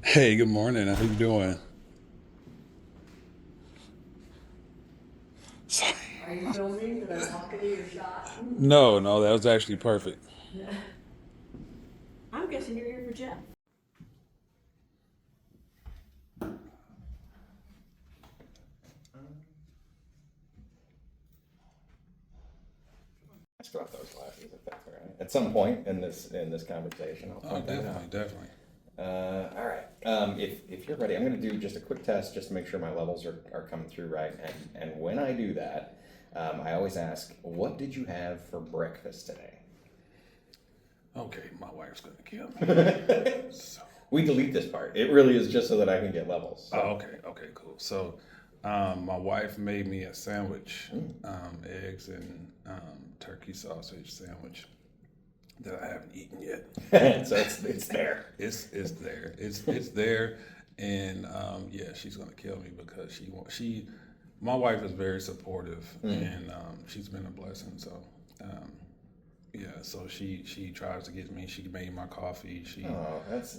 Hey, good morning. How you doing? Sorry. Are you filming? Did I walk into your shot? No, no, that was actually perfect. I'm guessing you're here for Jeff. Ask about those glasses if that's all right. At some point in this conversation, I'll Oh, point that definitely, out. definitely. All right. If you're ready, I'm going to do just a quick test just to make sure my levels are coming through right. And when I do that, I always ask, what did you have for breakfast today? Okay, my wife's gonna kill me. So, We delete this part. It really is just so that I can get levels. oh, So. okay, okay, cool. So, my wife made me a sandwich, eggs and turkey sausage sandwich that I haven't eaten yet. So it's there. It's there. It's there, and yeah, she's gonna kill me because she. My wife is very supportive, and she's been a blessing. So. Um, Yeah, so she tries to get me. She made my coffee. Oh, that's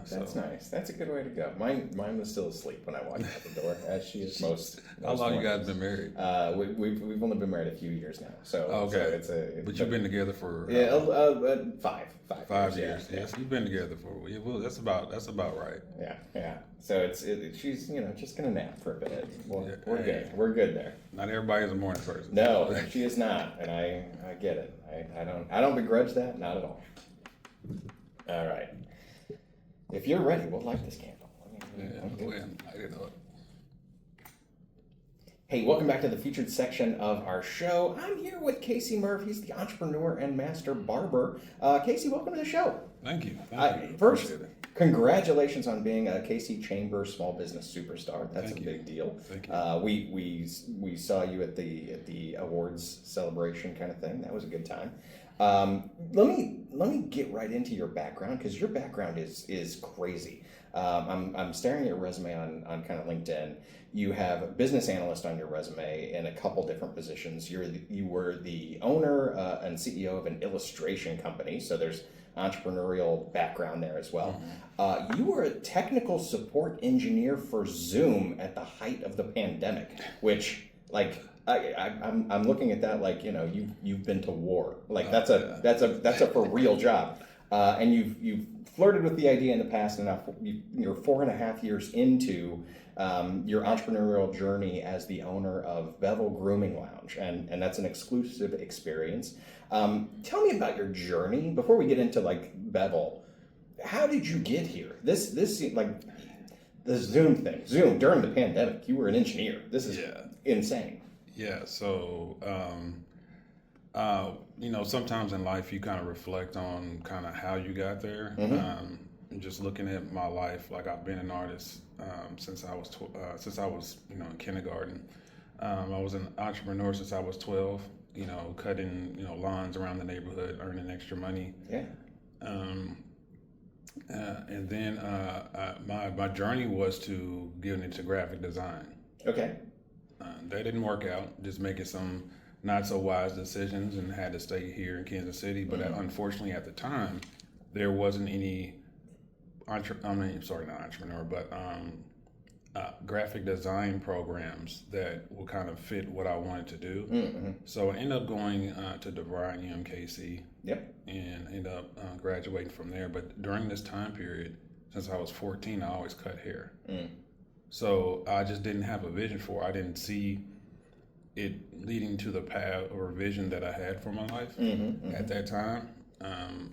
that's so nice. That's a good way to go. Mine was still asleep when I walked out the door, as she is how most long you guys mornings. been married? We've only been married a few years now, so Okay, it's but you've been together for yeah, five 5 years. yeah, Yes, you've been together for yeah. Well, that's about right. yeah. So she's just gonna nap for a bit. Yeah, We're hey, good. We're good there. not everybody's a morning person. No, she is not, and I get it. I don't begrudge that, not at all. All right. If you're ready, we'll light this candle. Yeah, go ahead and light it up. Hey, welcome back to the featured section of our show. I'm here with Casie Murff. He's the entrepreneur and master barber. Casie, welcome to the show. Thank you. Thank you. First, Appreciate it. congratulations on being a Casey Chambers Small Business Superstar. That's Thank a you. big deal. Thank you. We saw you at the awards celebration kind of thing. That was a good time. Let me get right into your background because your background is crazy. I'm staring at your resume on kind of LinkedIn. You have a business analyst on your resume in a couple different positions. You were the owner and CEO of an illustration company, so there's entrepreneurial background there as well. You were a technical support engineer for Zoom at the height of the pandemic, which like I'm looking at that like you've been to war, like that's a for real job, and you've flirted with the idea in the past, and now you're 4.5 years into your entrepreneurial journey as the owner of Bevel Grooming Lounge, and that's an exclusive experience. Tell me about your journey before we get into like Bevel. How did you get here? This like the Zoom thing. Zoom during the pandemic. You were an engineer. This is Yeah. insane. Yeah. So, sometimes in life you kind of reflect on kind of how you got there. And just looking at my life, like I've been an artist since I was in kindergarten. I was an entrepreneur since I was 12. Cutting lawns around the neighborhood, earning extra money. Yeah. Um, and then my journey was to get into graphic design. Okay. That didn't work out. Just making some not so wise decisions and had to stay here in Kansas City. But unfortunately, at the time, there wasn't any. Sorry, not entrepreneur, but graphic design programs that would kind of fit what I wanted to do. So I ended up going to DeVry and UMKC Yep. and ended up graduating from there. But during this time period, since I was 14, I always cut hair. So I just didn't have a vision for it. I didn't see it leading to the path or vision that I had for my life at that time.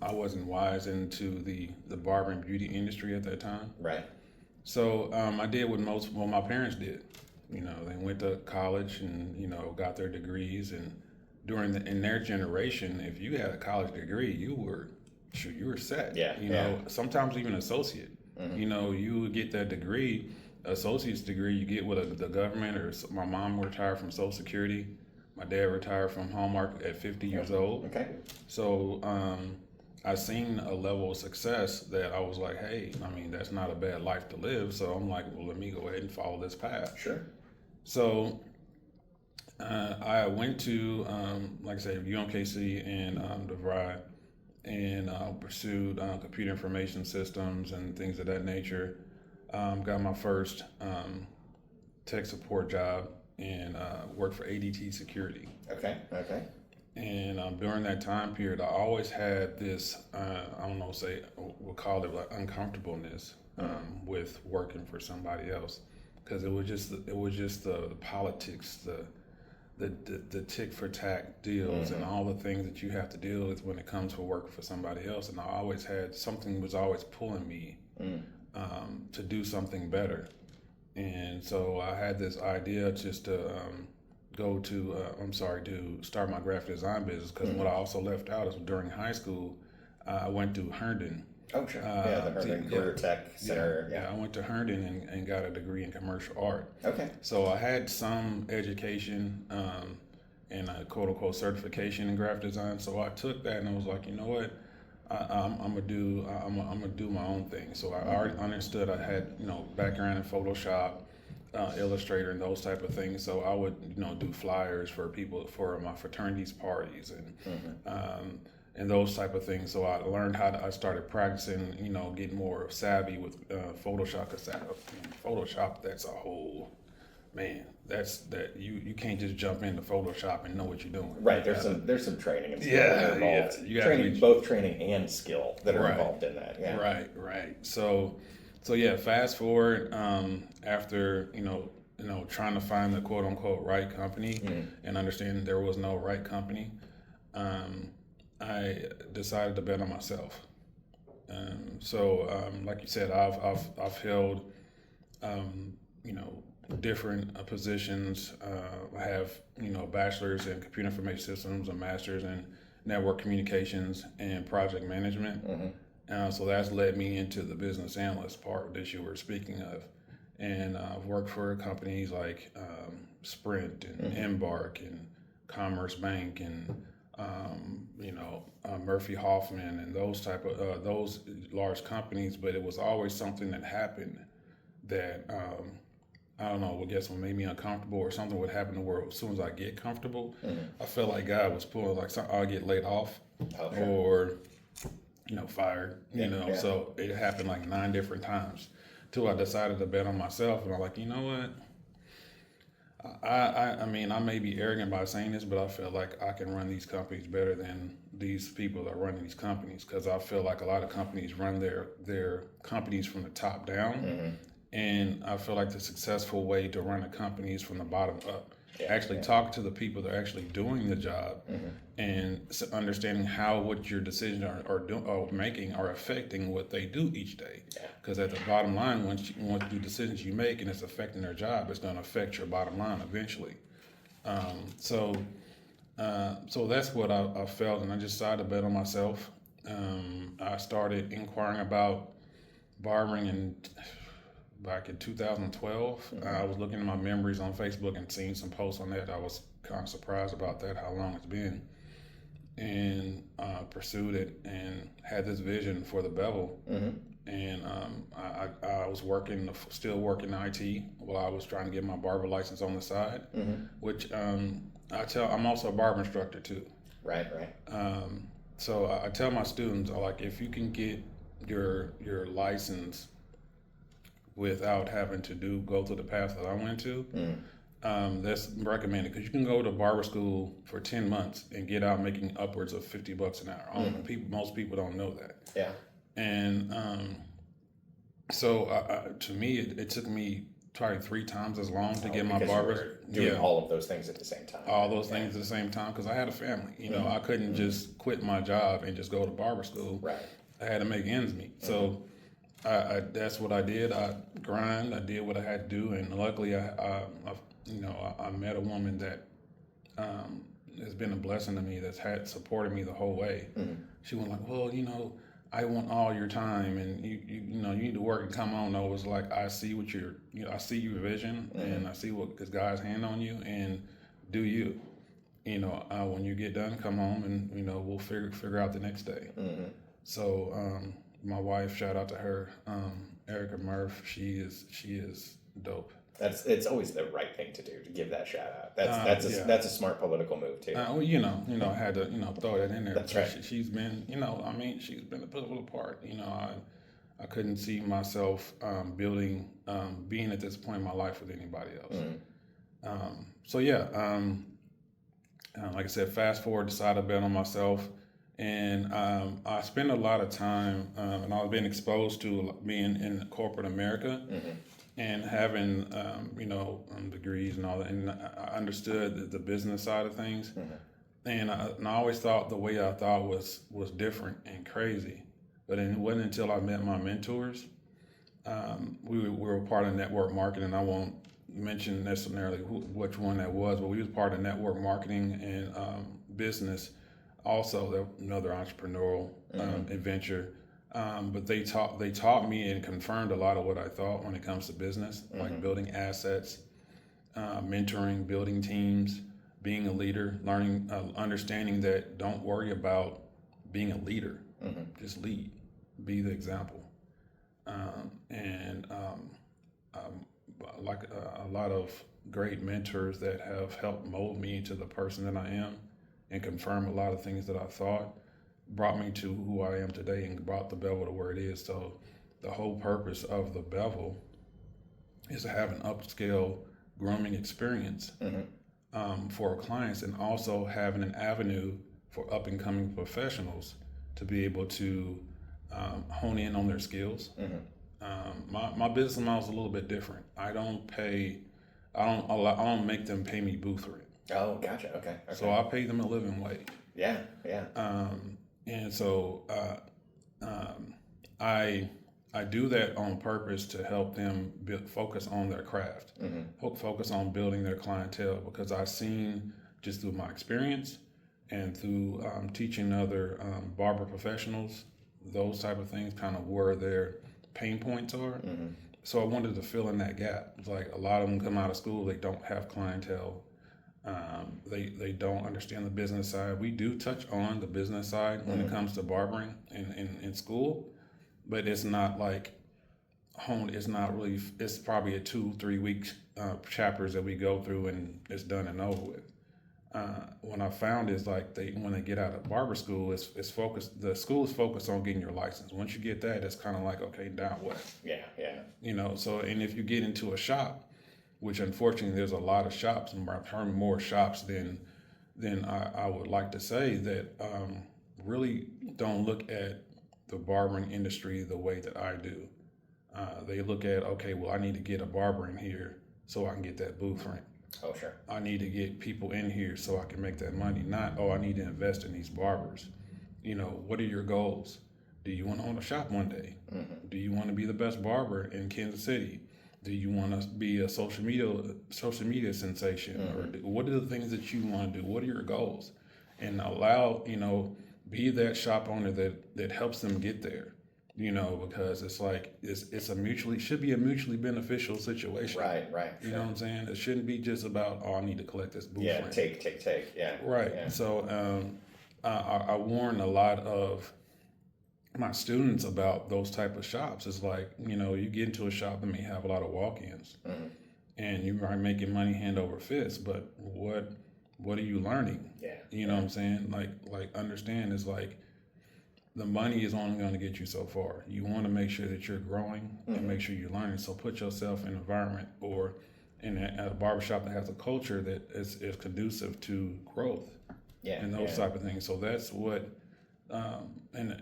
I wasn't wise into the barber and beauty industry at that time. Right. So I did what my parents did. They went to college and got their degrees. And in their generation, if you had a college degree, you were set. Yeah. Yeah. Sometimes even associate. You would get that degree, associate's degree, you get with the government, or my mom retired from Social Security. My dad retired from Hallmark at 50 years old. Okay. So I seen a level of success that I was like, hey, I mean, that's not a bad life to live. So I'm like, well, let me go ahead and follow this path. Sure. So I went to, like I said, UMKC and DeVry, and pursued computer information systems and things of that nature. got my first tech support job and worked for ADT Security. Okay. And during that time period, I always had this, I don't know, we'll call it like uncomfortableness with working for somebody else, because it was just the politics, the tick for tack deals, and all the things that you have to deal with when it comes to working for somebody else. And I always had something was always pulling me to do something better. And so I had this idea just to to start my graphic design business, because what I also left out is during high school, I went to Herndon. Oh, sure. The Herndon Career Tech Center. Yeah, I went to Herndon and got a degree in commercial art. Okay. So I had some education and a quote unquote certification in graphic design. So I took that and I was like, you know what? I'm gonna do my own thing. So I already understood. I had background in Photoshop, Illustrator, and those type of things. So I would do flyers for people for my fraternities parties and those type of things. So I learned I started practicing, getting more savvy with Photoshop. Cause Photoshop, that's a whole man. You can't just jump into Photoshop and know what you're doing. Right. There's some training and skill involved. You training, both training and skill that are involved in that. Yeah. Right. So yeah. Fast forward after trying to find the quote unquote right company and understanding there was no right company. I decided to bet on myself. Like you said, I've held different positions. I have bachelor's in computer information systems, a master's in network communications and project management. So that's led me into the business analyst part that you were speaking of. And I've worked for companies like Sprint and Embark and Commerce Bank and Murphy Hoffman and those type of those large companies. But it was always something that happened that I don't know, I guess what made me uncomfortable, or something would happen to where as soon as I get comfortable, I felt like God was pulling, like I'll get laid off or fired. So it happened like 9 different times till I decided to bet on myself, and I'm like, you know what? I mean, I may be arrogant by saying this, but I feel like I can run these companies better than these people that are running these companies, because I feel like a lot of companies run their companies from the top down, and I feel like the successful way to run a company is from the bottom up. Talk to the people that are actually doing the job and understanding how what your decisions are making are affecting what they do each day. Because at the bottom line, once the decisions you make and it's affecting their job, it's going to affect your bottom line eventually. So that's what I felt, and I just decided to bet on myself. I started inquiring about barbering back in 2012. I was looking at my memories on Facebook and seeing some posts on that. I was kind of surprised about that, how long it's been, and pursued it and had this vision for the bevel. And I was still working IT while I was trying to get my barber license on the side, which I'm also a barber instructor too. Right. So I tell my students, if you can get your license without having to go through the path that I went to, that's recommended, because you can go to barber school for 10 months and get out making upwards of $50 an hour. Most people don't know that. Yeah. And so to me, it took me probably 3 times as long to get my barber. Doing all of those things at the same time. All those things at the same time, because I had a family. I couldn't just quit my job and just go to barber school. Right. I had to make ends meet. So that's what I did. I grind. I did what I had to do, and luckily, I met a woman that has been a blessing to me. That's had supported me the whole way. She was like, "Well, I want all your time, and you need to work and come on." No, it was like, I see what I see your vision, and I see what this God's hand on you, and do you. When you get done, come home, and we'll figure out the next day. So. My wife, shout out to her, Casie Murff. She is dope. It's always the right thing to do, to give that shout out. That's a smart political move too. I had to throw that in there. That's right. She's been she's been a pivotal part. I couldn't see myself being at this point in my life with anybody else. So yeah, like I said, fast forward, decided to bet on myself, and I spent a lot of time, and I've been exposed to being in corporate America and having degrees and all that, and I understood the business side of things, and I always thought the way I thought was different and crazy, but it wasn't until I met my mentors. We were part of network marketing. I won't mention necessarily which one that was, but we was part of network marketing and business. Also, another entrepreneurial adventure. But they taught me and confirmed a lot of what I thought when it comes to business, like building assets, mentoring, building teams, being a leader, learning, understanding that don't worry about being a leader, just lead, be the example. Like a lot of great mentors that have helped mold me into the person that I am and confirm a lot of things that I thought, brought me to who I am today and brought the Bevel to where it is. So the whole purpose of the Bevel is to have an upscale grooming experience for our clients, and also having an avenue for up and coming professionals to be able to hone in on their skills. My business model is a little bit different. I don't make them pay me booth rent. Oh, gotcha. Okay. So I pay them a living wage. Yeah. And so I do that on purpose to help them focus on their craft, focus on building their clientele, because I've seen just through my experience and through teaching other barber professionals, those type of things, kind of where their pain points are. So I wanted to fill in that gap. It's like a lot of them come out of school, they don't have clientele. They don't understand the business side. We do touch on the business side when it comes to barbering in school, but it's not like honed. It's not really. It's probably a 2-3 week chapters that we go through and it's done and over with. When I found is like when they get out of barber school, it's focused. The school is focused on getting your license. Once you get that, it's kind of like, okay, down what? Yeah. So and if you get into a shop, which unfortunately there's a lot of shops, and I've heard more shops than I would like to say, that really don't look at the barbering industry the way that I do. They look at, okay, well, I need to get a barber in here so I can get that booth rent. Oh, sure. I need to get people in here so I can make that money. Not, I need to invest in these barbers. What are your goals? Do you want to own a shop one day? Do you want to be the best barber in Kansas City? Do you want to be a social media sensation? Or what are the things that you want to do? What are your goals? And allow, be that shop owner that helps them get there. Because it's like should be a mutually beneficial situation. Right. You know what I'm saying? It shouldn't be just about, I need to collect this booth rent. Take. Yeah. Right. Yeah. So I warn a lot of my students about those type of shops. It's like, you get into a shop that may have a lot of walk-ins, and you are making money hand over fist, but what are you learning? Yeah. You know what I'm saying? Like understand is like, the money is only going to get you so far. You want to make sure that you're growing and make sure you're learning. So put yourself in an environment or in a barbershop that has a culture that is conducive to growth and those type of things. So that's what, in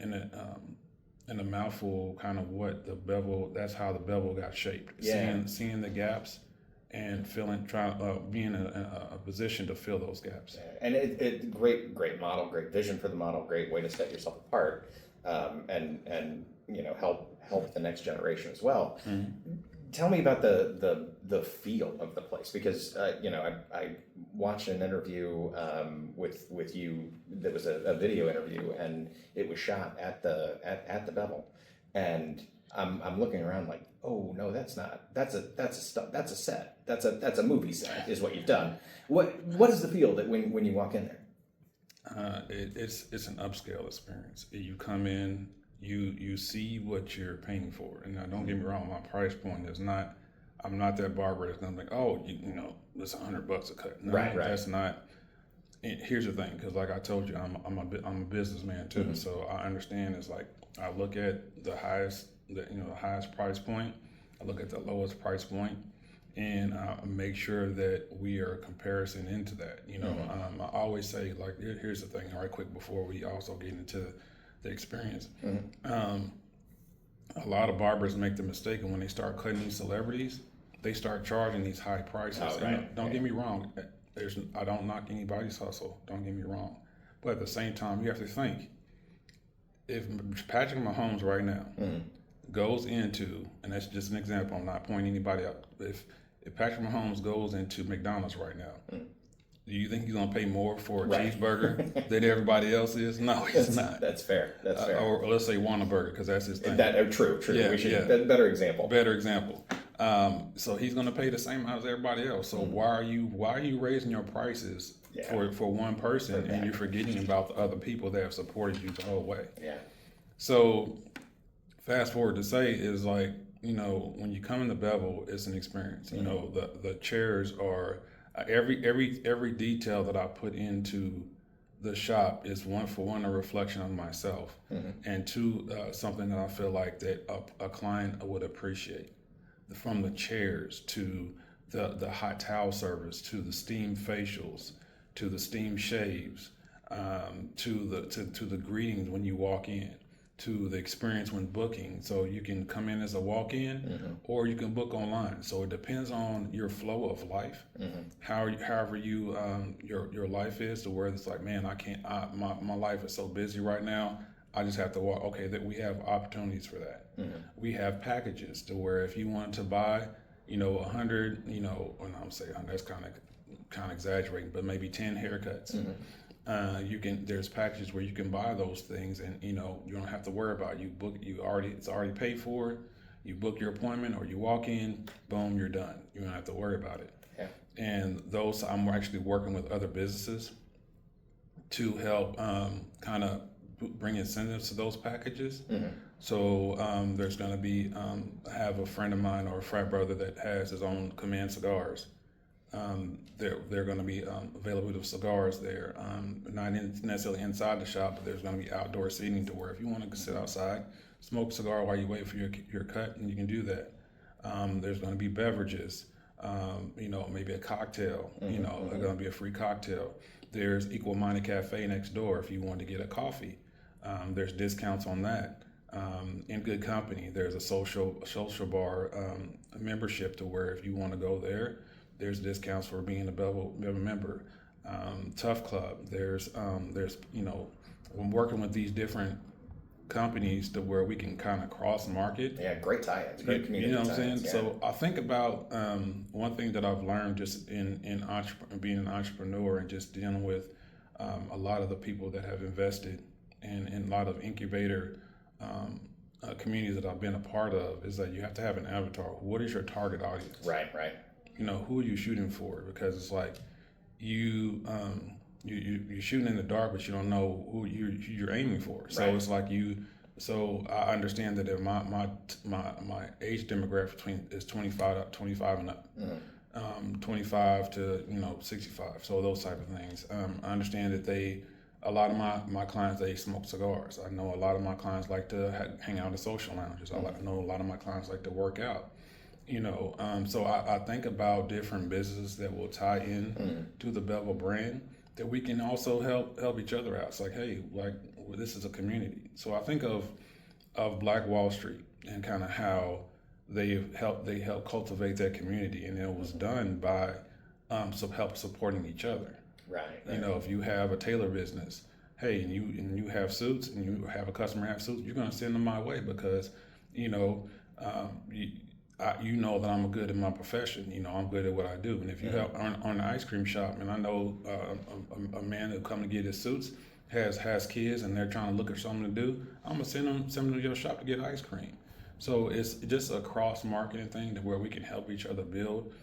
a mouthful, kind of what the Bevel, that's how the Bevel got shaped. Seeing the gaps and being in a position to fill those gaps. And it great model, great vision for the model, great way to set yourself apart, and help the next generation as well. Tell me about the feel of the place, because I watched an interview with you that was a video interview, and it was shot at the Bevel, and I'm looking around like, oh no, that's a set. That's a movie set is what you've done. What is the feel that when you walk in there? It's an upscale experience. You come in, you see what you're paying for. And now don't get me wrong, my price point is not, I'm not that barber that's gonna think, oh, it's $100 a cut. No, right. That's not. Here's the thing, because like I told you, I'm a businessman too. So I understand. It's like I look at the highest the highest price point. I look at the lowest price point, and make sure that we are comparison into that. I always say, like, here's the thing, right quick, before we also get into the experience. A lot of barbers make the mistake, and when they start cutting these celebrities, they start charging these high prices. Oh, right. Don't get me wrong. I don't knock anybody's hustle. Don't get me wrong. But at the same time, you have to think, if Patrick Mahomes right now goes into, and that's just an example, I'm not pointing anybody out. If Patrick Mahomes goes into McDonald's right now, do you think he's going to pay more for a cheeseburger than everybody else is? No, he's not. That's fair. That's fair. Or let's say Whataburger, because that's his thing. True. Yeah, Better example. Better example. So he's going to pay the same amount as everybody else. So why are you raising your prices for one person, and you're forgetting about the other people that have supported you the whole way? Yeah. So fast forward to say is like, when you come into Bevel, it's an experience. The chairs are every detail that I put into the shop is one a reflection of myself, and two, something that I feel like that a client would appreciate. From the chairs to the hot towel service, to the steam facials, to the steam shaves, to the greetings when you walk in, to the experience when booking. So you can come in as a walk-in, or you can book online. So it depends on your flow of life, however you your life is, to where it's like, man, my life is so busy right now, I just have to walk. Okay, that we have opportunities for that. We have packages to where if you want to buy, 100, or I'm saying that's kind of exaggerating, but maybe 10 haircuts. There's packages where you can buy those things, and you don't have to worry about it. It's already paid for. You book your appointment, or you walk in, boom, you're done. You don't have to worry about it. Yeah. And those, I'm actually working with other businesses to help kind of bring incentives to those packages. So there's going to be, I have a friend of mine, or a frat brother, that has his own Command cigars. They're going to be available with cigars there, not necessarily inside the shop, but there's going to be outdoor seating to where if you want to sit outside, smoke a cigar while you wait for your cut, and you can do that. There's going to be beverages, maybe a cocktail, there's going to be a free cocktail. There's Equal Minded Cafe next door if you want to get a coffee. There's discounts on that. In good company, there's a social bar membership to where if you want to go there, there's discounts for being a Bevel member. Tough Club, there's I'm working with these different companies to where we can kind of cross market. Yeah, great tie-ins, great community. You know what I'm saying? Yeah. So I think about one thing that I've learned just in being an entrepreneur and just dealing with a lot of the people that have invested in a lot of incubator communities that I've been a part of, is that you have to have an avatar. What is your target audience? Right. Who are you shooting for? Because it's like you're shooting in the dark, but you don't know who you're aiming for. So it's like So I understand that if my age demographic is 25 and up, 25 to 65. So those type of things. I understand that a lot of my clients, they smoke cigars. I know a lot of my clients like to hang out at social lounges. I know a lot of my clients like to work out. So I think about different businesses that will tie in to the Bevel brand, that we can also help each other out. It's like, hey, this is a community. So I think of Black Wall Street and kind of how they help cultivate that community, and it was done by some help supporting each other. Right. If you have a tailor business, hey, and you have suits, and you have a customer have suits, you're going to send them my way because you know that I'm good in my profession. I'm good at what I do. And if you have on the ice cream shop, and I know a man who come to get his suits has kids, and they're trying to look at something to do, I'm gonna send them to your shop to get ice cream. So it's just a cross marketing thing to where we can help each other build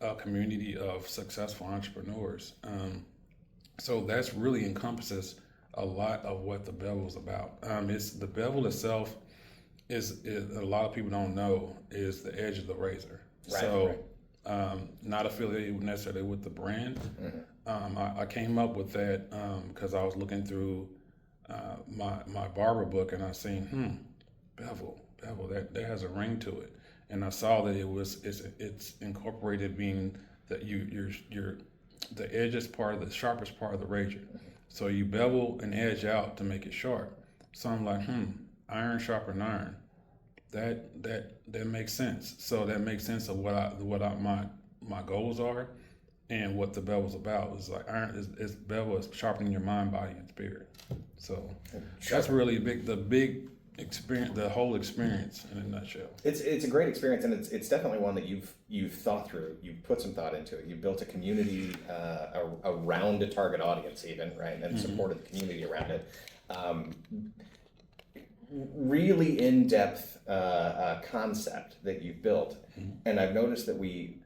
a community of successful entrepreneurs. So that's really encompasses a lot of what the Bevel is about. It's the Bevel itself is a lot of people don't know is the edge of the razor. Not affiliated necessarily with the brand. I came up with that because I was looking through my Barber book, and I seen Bevel. bevel, that has a ring to it. And I saw that it's incorporated being that you're the edgest part of the sharpest part of the razor. So you bevel an edge out to make it sharp. So I'm like, iron sharpen iron. That makes sense. So that makes sense of my goals are, and what the bevel's about. Is like iron is bevel is sharpening your mind, body, and spirit. So that's really the big experience, the whole experience in a nutshell. It's a great experience, and it's definitely one that you've thought through. You've put some thought into it. You've built a community around a target audience, even, right, and supported the community around it. Really in-depth concept that you've built, and I've noticed that we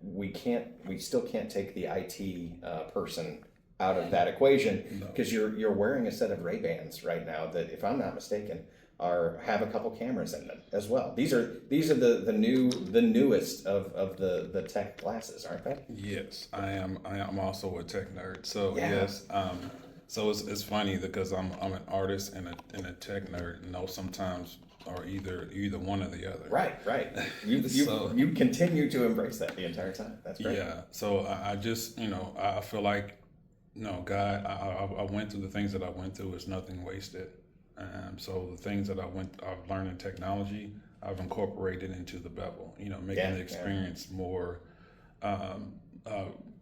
still can't take the IT person out of that equation, because you're wearing a set of Ray-Bans right now that, if I'm not mistaken, have a couple cameras in them as well. These are the newest of the tech glasses, aren't they? Yes, I am also a tech nerd. So Yeah. yes. So it's funny because I'm an artist and a tech nerd. And those sometimes are either one or the other. Right. You continue to embrace that the entire time. That's great. Yeah. So I just I feel like God, I went through the things that I went through. Is nothing wasted. So the things that I've learned in technology, I've incorporated into the bevel. Making the experience more.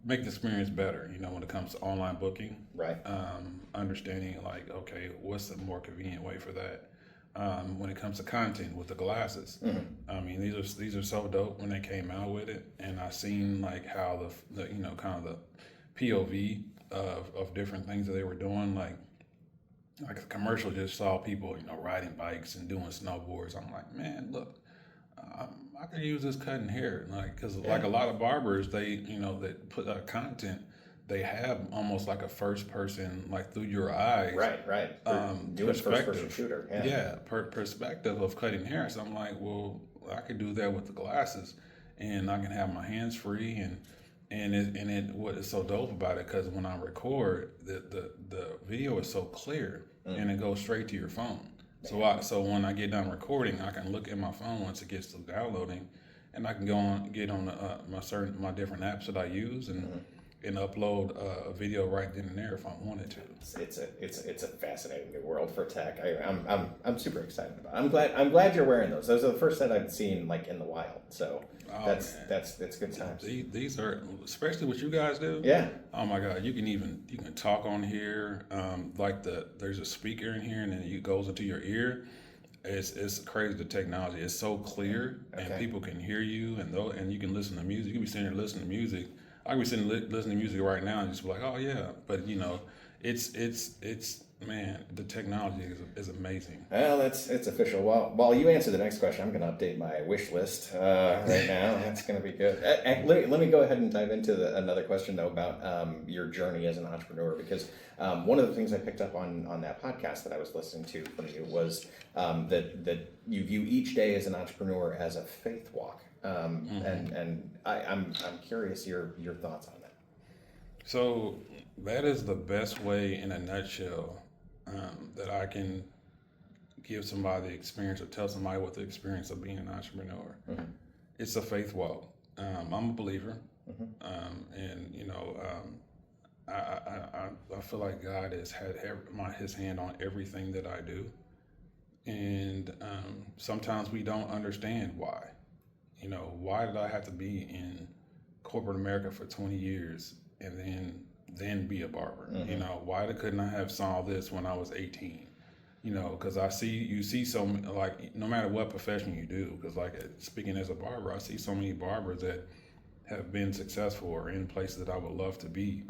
Make the experience better, when it comes to online booking. Right. Understanding like, okay, what's the more convenient way for that? When it comes to content with the glasses, I mean, these are so dope when they came out with it, and I seen like how the kind of the POV of different things that they were doing, like a commercial just saw people, riding bikes and doing snowboards. I'm like, man, look. I could use this cutting hair, because like a lot of barbers, they that put content, they have almost like a first person, like through your eyes, right. Doing first person shooter, perspective of cutting hair. So I'm like, well, I could do that with the glasses, and I can have my hands free, and what is so dope about it, because when I record, the video is so clear, and it goes straight to your phone. So when I get done recording, I can look at my phone once it gets to downloading, and I can get on my different apps that I use and upload a video right then and there if I wanted to. It's a fascinating new world for tech. I'm super excited about it. I'm glad you're wearing those. Those are the first set I've seen like in the wild. So that's good times. These are, especially what you guys do. Yeah. Oh my God, you can talk on here. There's a speaker in here, and then it goes into your ear. It's crazy, the technology. It's so clear, and people can hear you, and you can listen to music. You can be sitting there listening to music. I can be sitting listening to music right now and just be like, oh yeah, but it's man, the technology is amazing. Well, it's official. While you answer the next question, I'm going to update my wish list right now. That's going to be good. Let me go ahead and dive into another question though about your journey as an entrepreneur, because one of the things I picked up on that podcast that I was listening to from you was that you view each day as an entrepreneur as a faith walk. And I'm curious your thoughts on that. So that is the best way, in a nutshell, that I can give somebody the experience, or tell somebody what the experience of being an entrepreneur. It's a faith walk. I'm a believer, and I feel like God has had His hand on everything that I do, and sometimes we don't understand why. Why did I have to be in corporate America for 20 years and then be a barber? Why couldn't I have saw this when I was 18? Because you see so many, like, no matter what profession you do, because like speaking as a barber, I see so many barbers that have been successful or in places that I would love to be,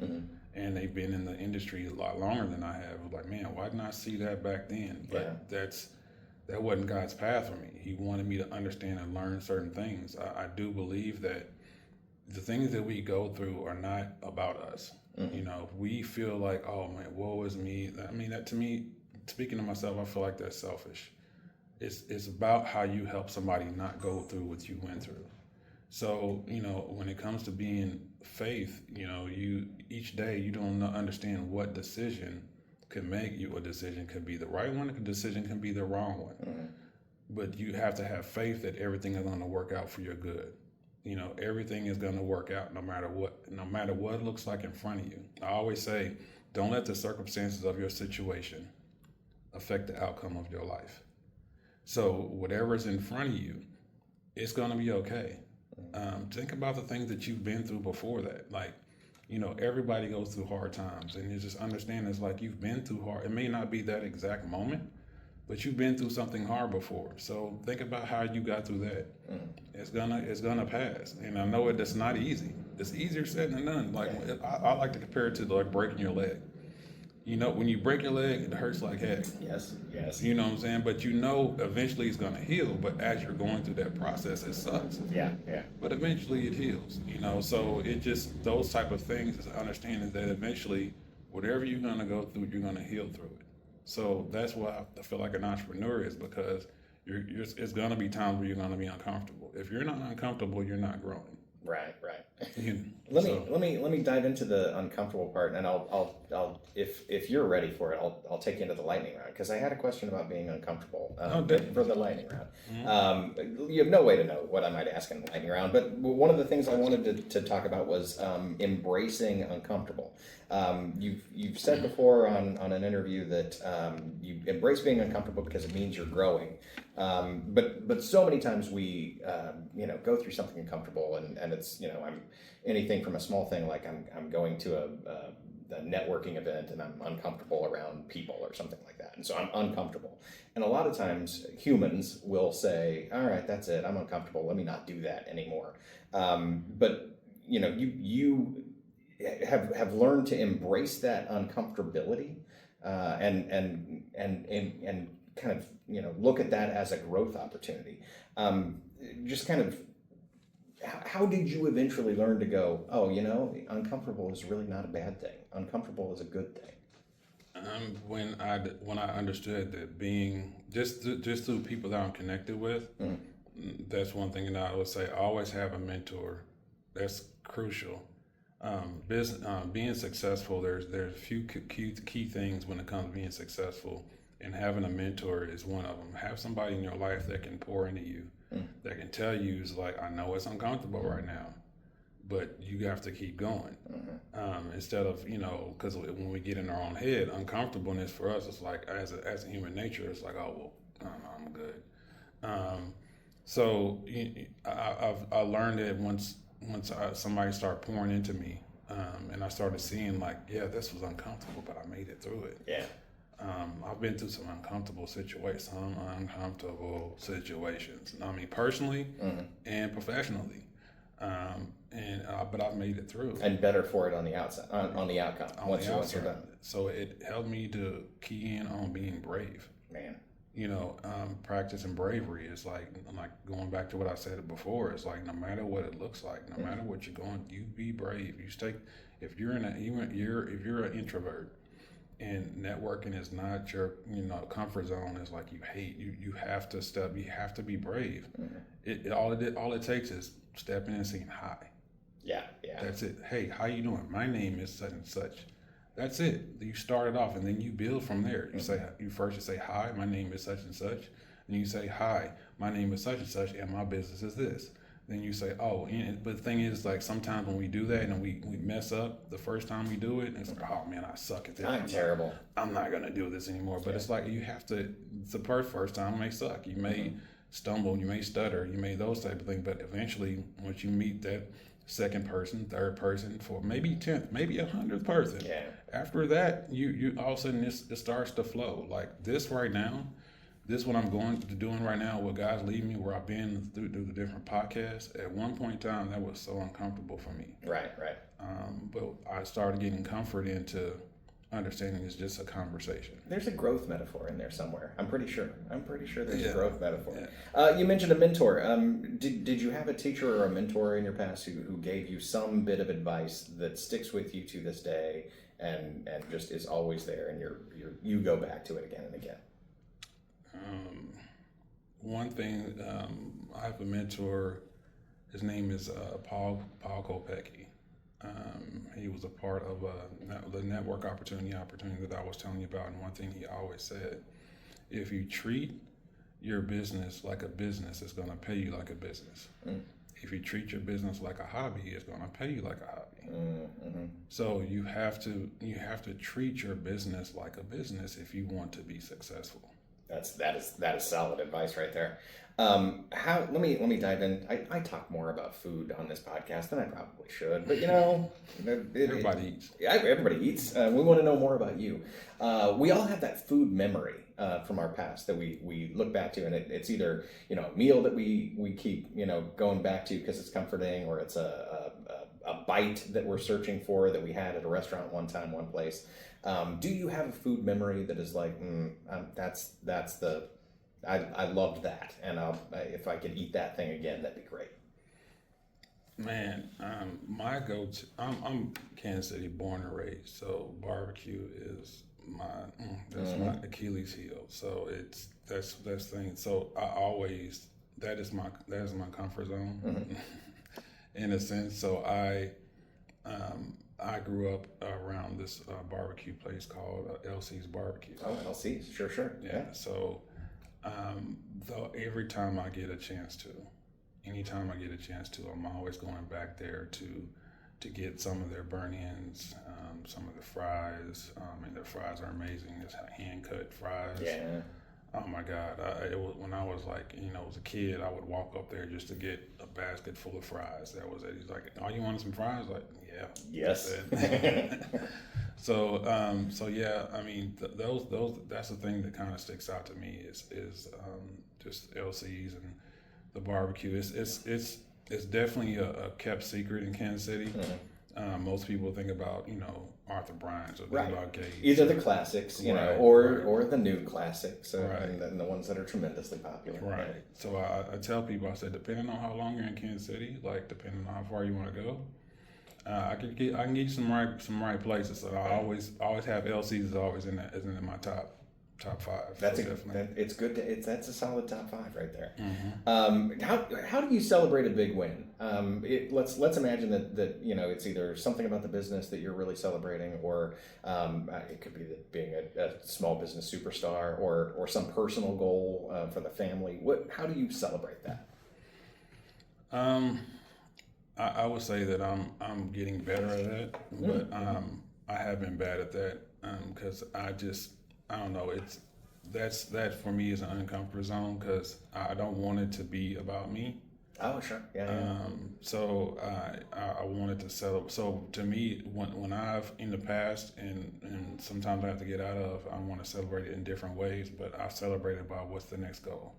and they've been in the industry a lot longer than I have. Like, man, why didn't I see that back then? But that wasn't God's path for me. He wanted me to understand and learn certain things. I do believe that the things that we go through are not about us. If we feel like, oh man, woe is me. I mean, that to me, speaking to myself, I feel like that's selfish. It's about how you help somebody not go through what you went through. So, when it comes to being faith, you each day you don't understand what decision could make you. A decision could be the right one, a decision can be the wrong one. but you have to have faith that everything is going to work out for your good. You know, everything is going to work out no matter what it looks like in front of you. I always say, don't let the circumstances of your situation affect the outcome of your life. So whatever's in front of you, it's going to be okay. Think about the things that you've been through before that. Like, you know, everybody goes through hard times, and you just understand it's like you've been through hard. It may not be that exact moment, but you've been through something hard before. So think about how you got through that. It's gonna pass. And I know it's not easy. It's easier said than done. Like I like to compare it to like breaking your leg. You know, when you break your leg, it hurts like heck. Yes. You know what I'm saying? But you know eventually it's gonna heal. But as you're going through that process, it sucks. Yeah. But eventually it heals. You know, so it just those type of things is understanding that eventually whatever you're gonna go through, you're gonna heal through it. So that's why I feel like an entrepreneur is, because it's gonna be times where you're gonna be uncomfortable. If you're not uncomfortable, you're not growing. Right. You know, Let me dive into the uncomfortable part, and I'll if you're ready for it, I'll take you into the lightning round, because I had a question about being uncomfortable for the lightning round. You have no way to know what I might ask in the lightning round, but one of the things I wanted to talk about was embracing uncomfortable. You've said before on an interview that you embrace being uncomfortable because it means you're growing. But so many times we go through something uncomfortable, and it's I'm anything from a small thing like I'm going to a networking event and I'm uncomfortable around people or something like that, and so I'm uncomfortable. And a lot of times humans will say, all right, that's it, I'm uncomfortable, let me not do that anymore. But you have learned to embrace that uncomfortability and kind of look at that as a growth opportunity. Just kind of, how did you eventually learn to go, uncomfortable is really not a bad thing. Uncomfortable is a good thing. When I understood that being just through people that I'm connected with, that's one thing that I would say. Always have a mentor. That's crucial. Being successful, there's a few key things when it comes to being successful, and having a mentor is one of them. Have somebody in your life that can pour into you, that can tell you, it's like, I know it's uncomfortable right now, but you have to keep going. Instead of, because when we get in our own head, uncomfortableness for us is like, as a human nature, it's like, oh, well, I'm good. So I learned that once somebody started pouring into me, and I started seeing like, yeah, this was uncomfortable, but I made it through it. Yeah. I've been through some uncomfortable situations. I mean, personally and professionally. But I've made it through. And better for it on the outside, on the outcome. Once you're done. So it helped me to key in on being brave. Man. Practicing bravery is like going back to what I said before. It's like, no matter what it looks like, no matter what you're going, you be brave. You stay. If you're an introvert, and networking is not your comfort zone, is like you hate, you have to step. You have to be brave. All it takes is stepping and saying hi. Yeah. That's it. Hey, how you doing? My name is such and such. That's it. You start it off, and then you build from there. You say hi, my name is such and such, and you say hi, my name is such and such, and my business is this. Then you say, oh, but the thing is, like, sometimes when we do that and we mess up the first time we do it, and it's like, oh man, I suck at this. I'm terrible. I'm not gonna do this anymore. But it's like, you have to. The first time may suck. You may stumble, you may stutter, you may those type of things. But eventually, once you meet that second person, third person, for maybe 10th, maybe 100th person. Yeah. After that, you all of a sudden it starts to flow. Like this right now, this what I'm doing right now, what God's leading me, where I've been through the different podcasts. At one point in time, that was so uncomfortable for me. Right. But I started getting comfort into understanding it's just a conversation. There's a growth metaphor in there somewhere. I'm pretty sure there's a growth metaphor. Yeah. You mentioned a mentor. Did you have a teacher or a mentor in your past who gave you some bit of advice that sticks with you to this day and just is always there, and you go back to it again and again? One thing, I have a mentor. His name is Paul Kopecki. He was a part of the network opportunity that I was telling you about. And one thing he always said, if you treat your business like a business, it's going to pay you like a business. If you treat your business like a hobby, it's going to pay you like a hobby. So you have to treat your business like a business if you want to be successful. That is solid advice right there. Let me dive in. I talk more about food on this podcast than I probably should, but Everybody eats. Everybody eats. We want to know more about you. We all have that food memory from our past that we look back to, and it's either a meal that we keep going back to because it's comforting, or it's a bite that we're searching for that we had at a restaurant one time, one place. Do you have a food memory that is like, I loved that, and if I could eat that thing again, that'd be great. Man, my go-to, I'm Kansas City born and raised, so barbecue is my Achilles heel. So that's thing. So I always, that is my comfort zone in a sense. So I grew up around this barbecue place called LC's Barbecue. Oh, LC's, sure. Yeah. So, though anytime I get a chance to, I'm always going back there to get some of their burnt-ins, some of the fries. And their fries are amazing. It's hand-cut fries. Yeah. Oh my God! When I was as a kid, I would walk up there just to get a basket full of fries. That was it. He's like, "Oh, you want some fries?" Like, yeah. Yes. So yeah. I mean, those that's the thing that kind of sticks out to me is just LC's and the barbecue. It's definitely a kept secret in Kansas City. Most people think about Arthur Bryant's or think about Gates. Either the classics, or the new classics, and the ones that are tremendously popular. Right. Yeah. So I tell people, I said, depending on how long you're in Kansas City, like depending on how far you want to go, I can get you some right places. So I always have LC's is always in my top five. It's good. That's a solid top five right there. How do you celebrate a big win? Let's imagine that it's either something about the business that you're really celebrating, or it could be that being a small business superstar, or some personal goal for the family. How do you celebrate that? I would say that I'm getting better at that, but I have been bad at that because I don't know. That for me is an uncomfort zone because I don't want it to be about me. Oh, sure. Yeah. So I wanted to settle. So to me, when I've in the past and sometimes I have to get out of, I want to celebrate it in different ways. But I celebrate it by what's the next goal.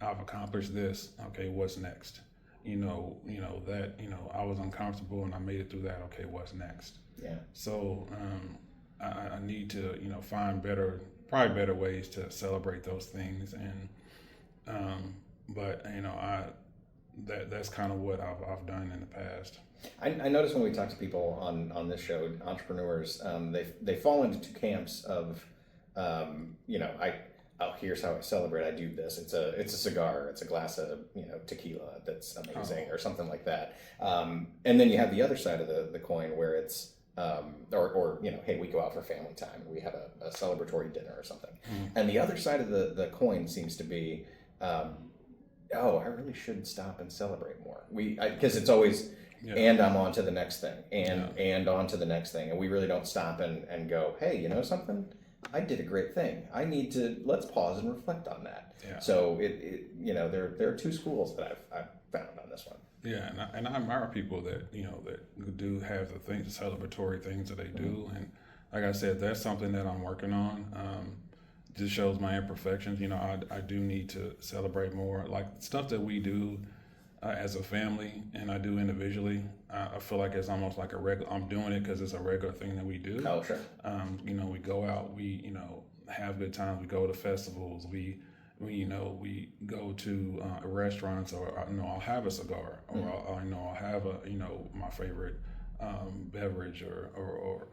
I've accomplished this. Okay, what's next? That I was uncomfortable and I made it through that. Okay, what's next? Yeah. So I need to find probably better ways to celebrate those things, and that's kind of what I've done in the past. I notice when we talk to people on this show, entrepreneurs, they fall into two camps of here's how I celebrate. I do this. It's a cigar. It's a glass of tequila that's amazing, or something like that. And then you have the other side of the coin where it's hey, we go out for family time and we have a celebratory dinner or something. And the other side of the coin seems to be, I really should stop and celebrate more. Because it's always, and I'm on to the next thing, and on to the next thing, and we really don't stop and go, hey, you know something? I did a great thing. Let's pause and reflect on that. Yeah. So there are two schools that I've found on this one. Yeah, and I admire people that that do have the celebratory things that they do, and like I said, that's something that I'm working on. Just shows my imperfections. I do need to celebrate more, like stuff that we do as a family, and I do individually. I feel like it's almost like a regular. I'm doing it because it's a regular thing that we do. Oh, sure. We go out, we have good times. We go to festivals. We go to restaurants, or I'll have a cigar, or I'll have my favorite beverage, or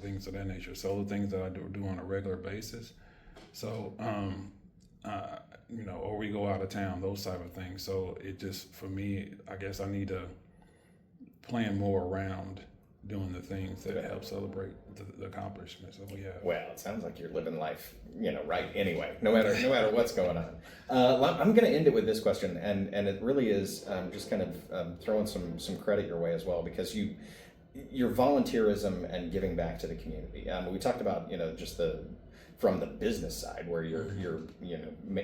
things of that nature. So the things that I do on a regular basis. So or we go out of town, those type of things. So it just, for me, I guess I need to plan more around doing the things that help celebrate the accomplishments that we have. Well, it sounds like you're living life, right anyway, no matter what's going on. I'm going to end it with this question, and it really is just kind of throwing some credit your way as well, because your volunteerism and giving back to the community. We talked about, just from the business side, where you're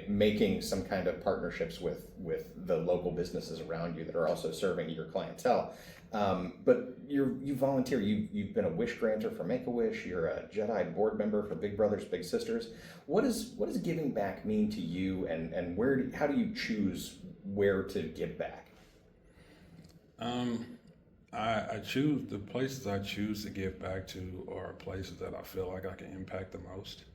making some kind of partnerships with the local businesses around you that are also serving your clientele. But you volunteer. You've been a wish granter for Make-A-Wish. You're a Jedi board member for Big Brothers Big Sisters. What does giving back mean to you, and how do you choose where to give back? I choose the places I choose to give back to are places that I feel like I can impact the most.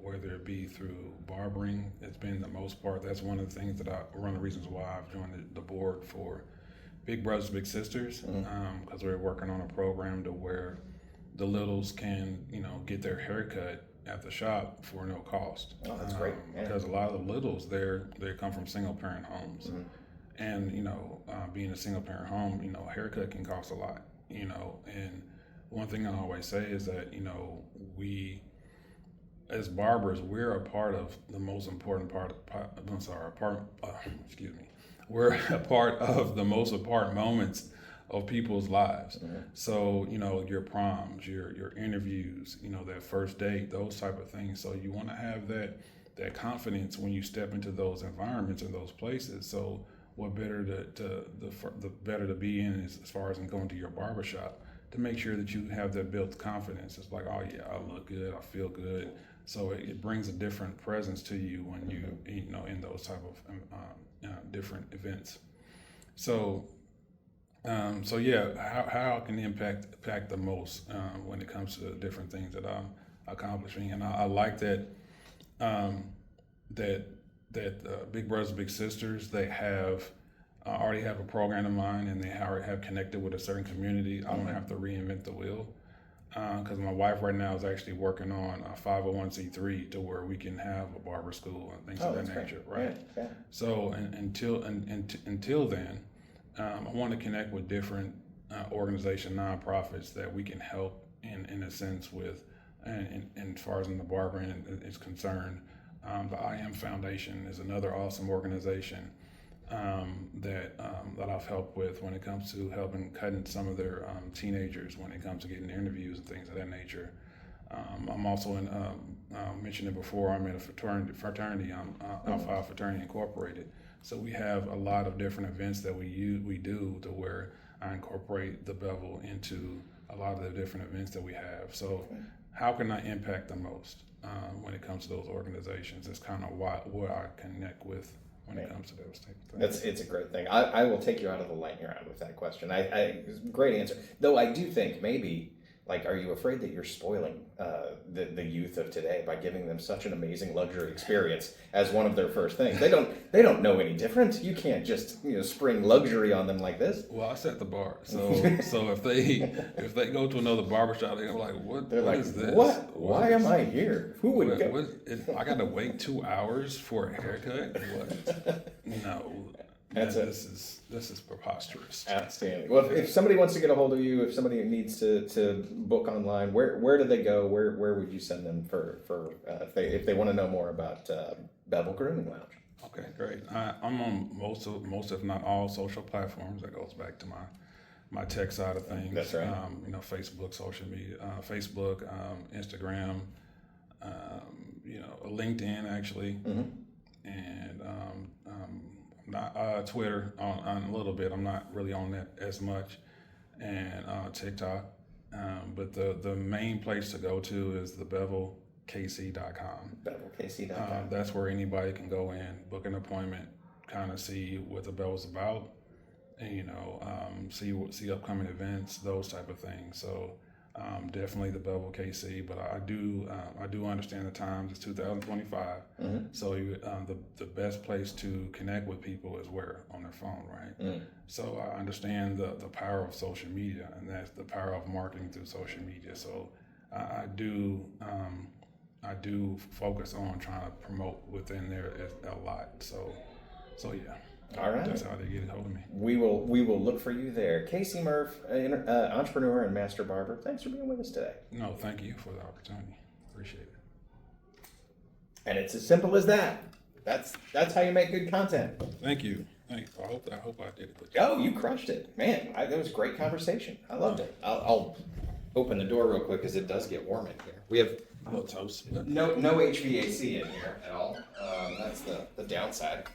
Whether it be through barbering, it's been the most part. That's one of the things one of the reasons why I've joined the board for Big Brothers Big Sisters, because we're working on a program to where the littles can get their haircut at the shop for no cost. Oh, that's great. Yeah. Because a lot of the littles they come from single parent homes. And, being a single parent home, a haircut can cost a lot, and one thing I always say is that, we, as barbers, we're a part of the most important we're a part of the most important moments of people's lives. So, your proms, your interviews, that first date, those type of things. So you want to have that confidence when you step into those environments and those places. So what better the better to be in is as far as in going to your barbershop to make sure that you have that built confidence. It's like, oh yeah, I look good, I feel good. So it brings a different presence to you when you in those type of different events. So yeah, how I can impact the most when it comes to different things that I'm accomplishing, and I like that Big Brothers Big Sisters, they already have a program in mind, and they already have connected with a certain community. I don't have to reinvent the wheel, because my wife right now is actually working on a 501c3 to where we can have a barber school and things of that nature, right? Yeah. So until then, I want to connect with different organizations, nonprofits that we can help in a sense with, and as far as in the barbering is concerned. The I Am Foundation is another awesome organization that I've helped with when it comes to helping cutting some of their teenagers when it comes to getting interviews and things of that nature. I'm also in, mentioned it before, I'm in a fraternity. I'm Alpha Fraternity Incorporated. So we have a lot of different events that we do to where I incorporate the bevel into a lot of the different events that we have. So how can I impact the most when it comes to those organizations? It's kind of where I connect with when it comes to those type of things. It's a great thing. I will take you out of the lightning round with that question. Great answer. Though I do think maybe, are you afraid that you're spoiling the youth of today by giving them such an amazing luxury experience as one of their first things? They don't know any different. You can't just spring luxury on them like this. Well, I set the bar. So if they go to another barbershop, they're like, what is this? What? Why am I here? Who would go? I got to wait 2 hours for a haircut? What? No. This is preposterous. Outstanding. Well, if somebody wants to get a hold of you, if somebody needs to book online, where do they go? Where would you send them for if they want to know more about Bevel Grooming Lounge? Okay, great. I'm on most if not all social platforms. That goes back to my tech side of things. That's right. Facebook, social media, Facebook, Instagram, LinkedIn actually, and not Twitter on a little bit. I'm not really on that as much, and TikTok. But the main place to go to is the bevelcasie.com. Bevelcasie.com. That's where anybody can go in, book an appointment, kind of see what the bevel's about, and see upcoming events, those type of things. So definitely the Bevel KC, but I do understand the times. It's 2025, so the best place to connect with people is where on their phone, right? So I understand the power of social media, and that's the power of marketing through social media. So I do focus on trying to promote within there a lot. So So yeah, All right. that's how they get a hold of me. We will look for you there. Casie Murff, entrepreneur and master barber. Thanks for being with us today. No, thank you for the opportunity. Appreciate it. And it's as simple as that. That's how you make good content. Thank you. Thank you. I hope I did it. Oh, you crushed it, man! That was a great conversation. I loved it. I'll open the door real quick because it does get warm in here. We have A little toast. no HVAC in here at all. That's the downside.